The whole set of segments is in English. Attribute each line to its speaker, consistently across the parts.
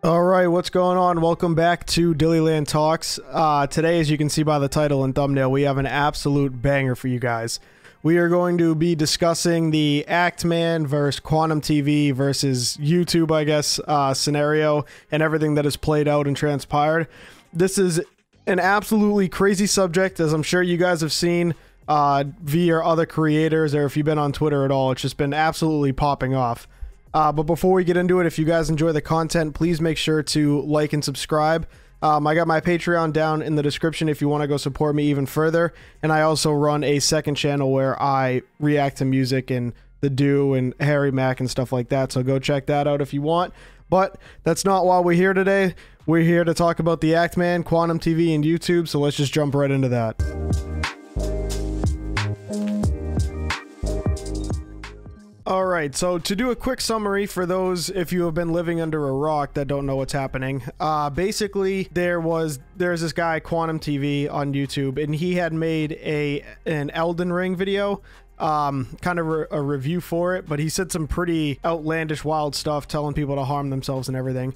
Speaker 1: All right, what's going on? Welcome back to Dillyland Talks. Today, as you can see by the title and thumbnail, we have an absolute banger for you guys. We are going to be discussing the Actman versus Quantum TV versus YouTube, I guess, scenario and everything that has played out and transpired. This is an absolutely crazy subject, as I'm sure you guys have seen via other creators, or if you've been on Twitter at all. It's just been absolutely popping off. But before we get into it, if you guys enjoy the content, please make sure to like and subscribe. I got my Patreon down in the description if you want to go support me even further. And I also run a second channel where I react to music and The Do and Harry Mack and stuff like that. So go check that out if you want. But that's not why we're here today. We're here to talk about the Actman, Quantum TV, and YouTube. So let's just jump right into that. Alright, so to do a quick summary for those if you have been living under a rock that don't know what's happening, basically there's this guy Quantum TV on YouTube, and he had made an Elden Ring video, kind of a review for it, but he said some pretty outlandish wild stuff, telling people to harm themselves and everything.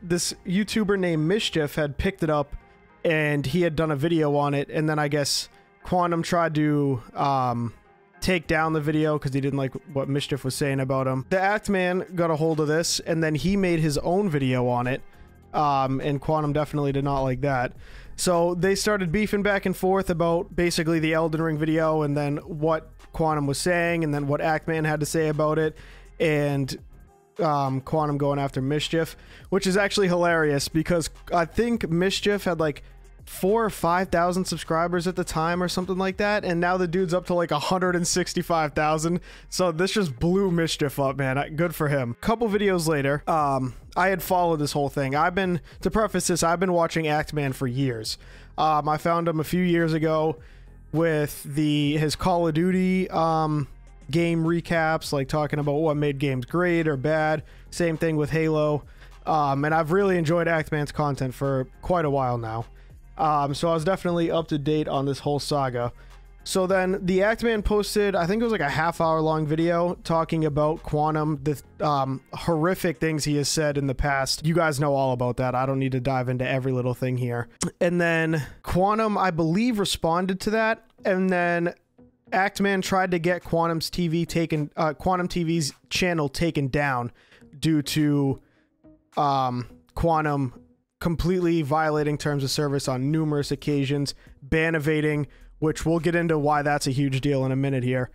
Speaker 1: This YouTuber named Mischief had picked it up and he had done a video on it, and then I guess Quantum tried to take down the video because he didn't like what Mischief was saying about him. The Actman got a hold of this, and then he made his own video on it, and Quantum definitely did not like that. So they started beefing back and forth about basically the Elden Ring video, and then what Quantum was saying, and then what Actman had to say about it, and Quantum going after Mischief, which is actually hilarious because I think Mischief had like 4,000 or 5,000 subscribers at the time or something like that, and now the dude's up to like 165,000. So this just blew Mischief up, man. Good for him. Couple videos later, I had followed this whole thing. To preface this, I've been watching Actman for years. I found him a few years ago with his Call of Duty game recaps, like talking about what made games great or bad. Same thing with Halo. And I've really enjoyed Actman's content for quite a while now. So I was definitely up to date on this whole saga. So then the Actman posted, I think it was like a half-hour long video talking about Quantum, the horrific things he has said in the past. You guys know all about that. I don't need to dive into every little thing here. And then Quantum, I believe, responded to that. And then Actman tried to get Quantum TV's channel taken down due to Quantum completely violating terms of service on numerous occasions, ban evading, which we'll get into why that's a huge deal in a minute here,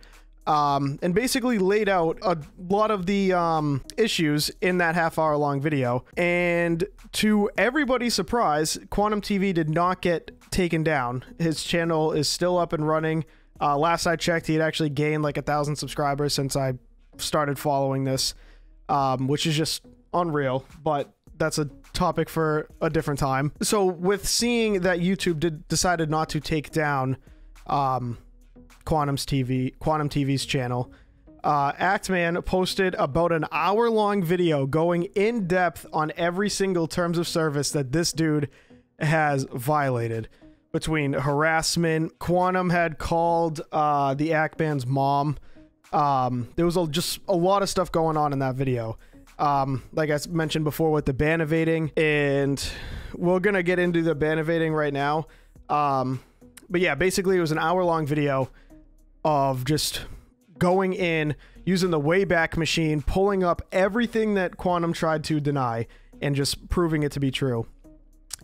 Speaker 1: and basically laid out a lot of the issues in that half-hour long video. And to everybody's surprise, Quantum TV did not get taken down. His channel is still up and running. Last I checked, he had actually gained like 1,000 subscribers since I started following this, which is just unreal, but that's a topic for a different time. So with seeing that YouTube decided not to take down Quantum TV's channel, Actman posted about an hour-long video going in depth on every single terms of service that this dude has violated. Between harassment, Quantum had called the Actman's mom. There was just a lot of stuff going on in that video. Like I mentioned before with the ban evading, and we're gonna get into the ban evading right now. But yeah, basically it was an hour-long video of just going in, using the Wayback Machine, pulling up everything that Quantum tried to deny and just proving it to be true.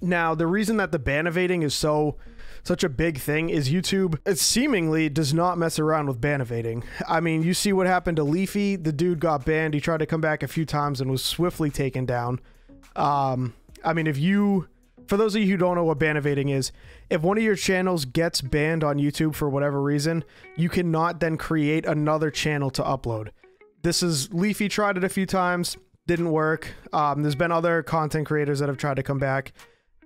Speaker 1: Now, the reason that the ban evading is such a big thing is YouTube, it seemingly does not mess around with ban evading. I mean, you see what happened to Leafy. The dude got banned. He tried to come back a few times and was swiftly taken down. I mean, for those of you who don't know what ban evading is, if one of your channels gets banned on YouTube for whatever reason, you cannot then create another channel to upload. Leafy tried it a few times, didn't work. There's been other content creators that have tried to come back,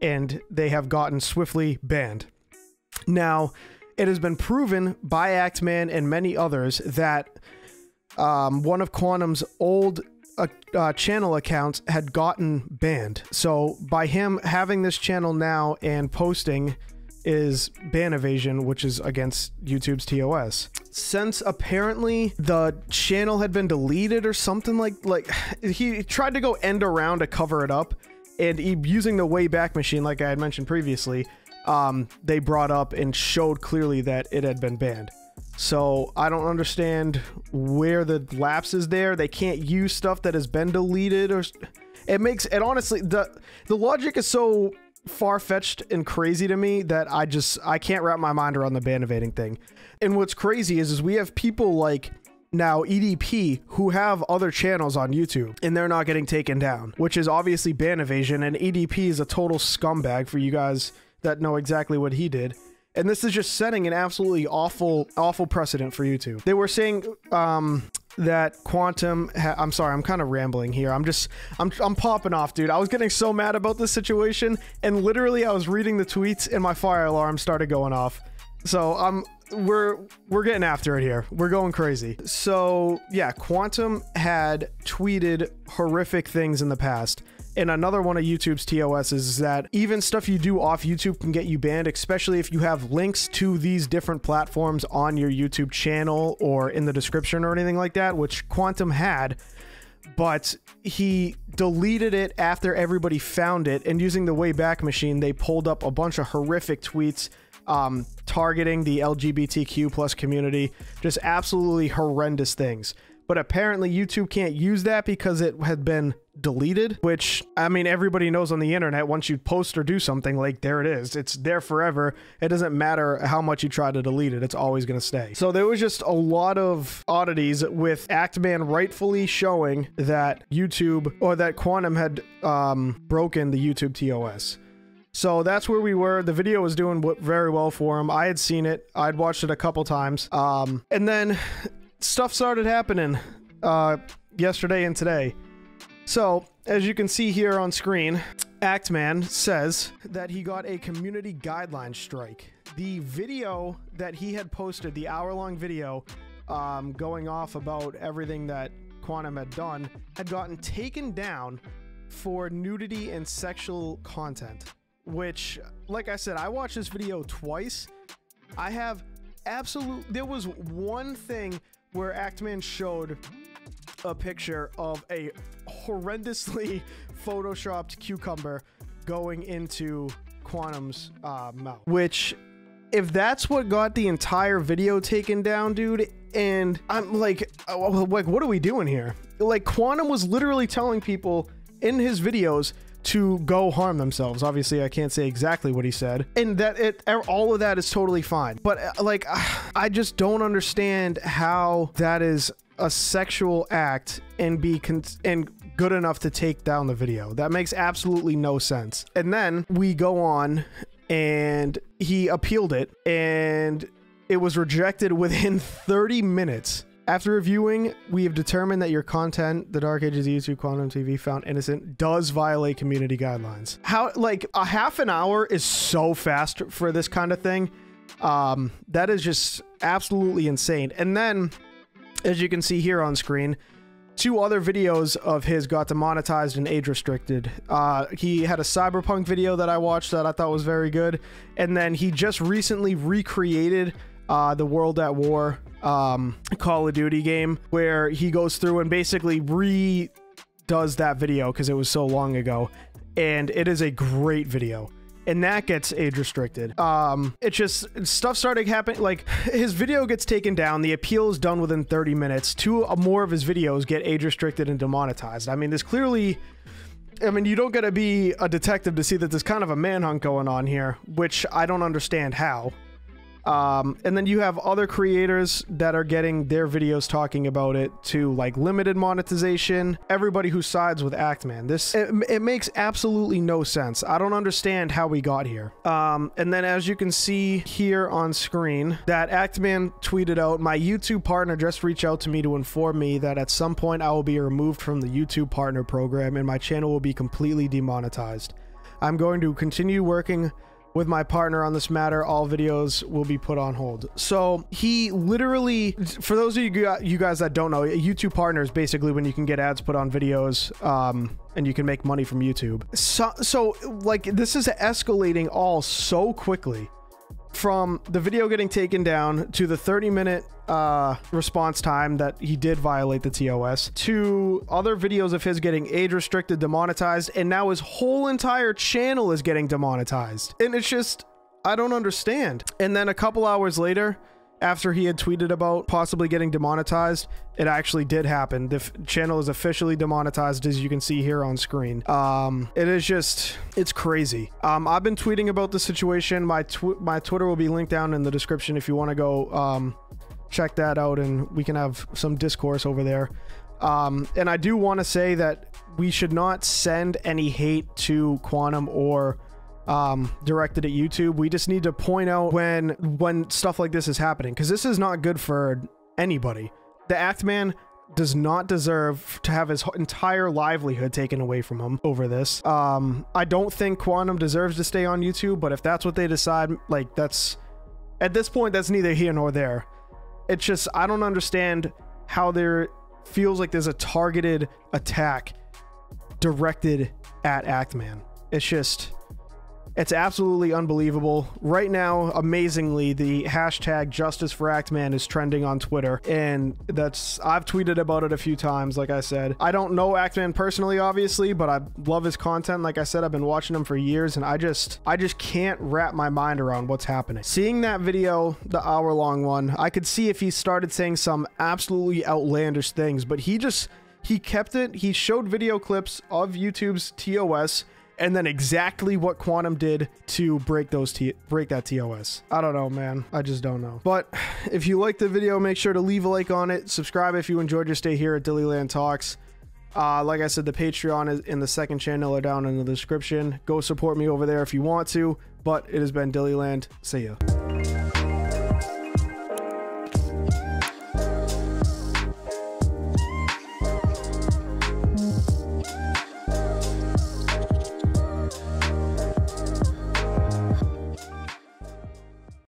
Speaker 1: and they have gotten swiftly banned. Now, it has been proven by Actman and many others that one of Quantum's old channel accounts had gotten banned. So by him having this channel now and posting is ban evasion, which is against YouTube's TOS. since apparently the channel had been deleted or something, like he tried to go end around to cover it up, and using the Wayback Machine, like I had mentioned previously, they brought up and showed clearly that it had been banned. So I don't understand where the lapse is there. They can't use stuff that has been deleted, or it honestly, the logic is so far-fetched and crazy to me that I can't wrap my mind around the ban evading thing. And what's crazy is we have people like now EDP who have other channels on YouTube and they're not getting taken down, which is obviously ban evasion, and EDP is a total scumbag for you guys that know exactly what he did. And this is just setting an absolutely awful precedent for YouTube. They were saying that Quantum I'm sorry, I'm kind of rambling here. I'm popping off, dude. I was getting so mad about this situation, and literally I was reading the tweets and my fire alarm started going off. So we're getting after it here. We're going crazy. So yeah, Quantum had tweeted horrific things in the past. And another one of YouTube's TOS is that even stuff you do off YouTube can get you banned, especially if you have links to these different platforms on your YouTube channel or in the description or anything like that, which Quantum had, but he deleted it after everybody found it, and using the Wayback Machine, they pulled up a bunch of horrific tweets targeting the LGBTQ plus community, just absolutely horrendous things. But apparently YouTube can't use that because it had been deleted, which, I mean, everybody knows on the internet, once you post or do something, like, there it is. It's there forever. It doesn't matter how much you try to delete it. It's always going to stay. So there was just a lot of oddities with Actman rightfully showing that YouTube, or that Quantum had broken the YouTube TOS. So that's where we were. The video was doing very well for him. I had seen it. I'd watched it a couple times. And then stuff started happening yesterday and today. So, as you can see here on screen, Actman says that he got a community guideline strike. The video that he had posted, the hour-long video going off about everything that Quantum had done, had gotten taken down for nudity and sexual content. Which, like I said, I watched this video twice. I have there was one thing where Actman showed a picture of a horrendously photoshopped cucumber going into Quantum's mouth. Which, if that's what got the entire video taken down, dude, and I'm like, what are we doing here? Like, Quantum was literally telling people in his videos to go harm themselves. Obviously, I can't say exactly what he said, and that all of that is totally fine. But like, I just don't understand how that is a sexual act and good enough to take down the video. That makes absolutely no sense. And then we go on, and he appealed it, and it was rejected within 30 minutes. After reviewing, we have determined that your content, The Dark Ages of YouTube, Quantum TV, found innocent, does violate community guidelines. How, like, a half an hour is so fast for this kind of thing. That is just absolutely insane. And then, as you can see here on screen, 2 other videos of his got demonetized and age restricted. He had a Cyberpunk video that I watched that I thought was very good. And then he just recently recreated the World at War Call of Duty game, where he goes through and basically redoes that video because it was so long ago, and it is a great video, and that gets age restricted. It's just, stuff started happening. Like, his video gets taken down, the appeal is done within 30 minutes. 2 more of his videos get age restricted and demonetized. I mean, there's clearly, I mean, you don't gotta be a detective to see that there's kind of a manhunt going on here, which I don't understand how. And then you have other creators that are getting their videos talking about it to, like, limited monetization. Everybody who sides with Actman. It makes absolutely no sense. I don't understand how we got here. And then, as you can see here on screen, that Actman tweeted out, "My YouTube partner just reached out to me to inform me that at some point I will be removed from the YouTube partner program and my channel will be completely demonetized. I'm going to continue working with my partner on this matter. All videos will be put on hold." So he literally, for those of you guys that don't know, a YouTube partner is basically when you can get ads put on videos, and you can make money from YouTube. So like, this is escalating all so quickly from the video getting taken down to the 30-minute response time that he did violate the TOS, to other videos of his getting age restricted, demonetized, and now his whole entire channel is getting demonetized. And it's just, I don't understand. And then a couple hours later, after he had tweeted about possibly getting demonetized, it actually did happen. The channel is officially demonetized, as you can see here on screen. It is just, it's crazy. I've been tweeting about the situation. My Twitter will be linked down in the description if you want to go check that out, and we can have some discourse over there. And I do want to say that we should not send any hate to Quantum or directed at YouTube. We just need to point out when stuff like this is happening, because this is not good for anybody. The Act Man does not deserve to have his entire livelihood taken away from him over this. I don't think Quantum deserves to stay on YouTube, but if that's what they decide, like, that's, at this point, that's neither here nor there. It's just, I don't understand how there feels like there's a targeted attack directed at Act Man. It's just, it's absolutely unbelievable. Right now, amazingly, the hashtag Justice for Act Man is trending on Twitter, and I've tweeted about it a few times. Like I said, I don't know Act Man personally, obviously, but I love his content. Like I said, I've been watching him for years, and I just can't wrap my mind around what's happening. Seeing that video, the hour-long one, I could see if he started saying some absolutely outlandish things, but he kept it. He showed video clips of YouTube's TOS, and then exactly what Quantum did to break that TOS. I don't know, man. I just don't know. But if you liked the video, make sure to leave a like on it. Subscribe if you enjoyed your stay here at Dillyland Talks. Like I said, the Patreon is in the second channel are down in the description. Go support me over there if you want to. But it has been Dillyland. See ya.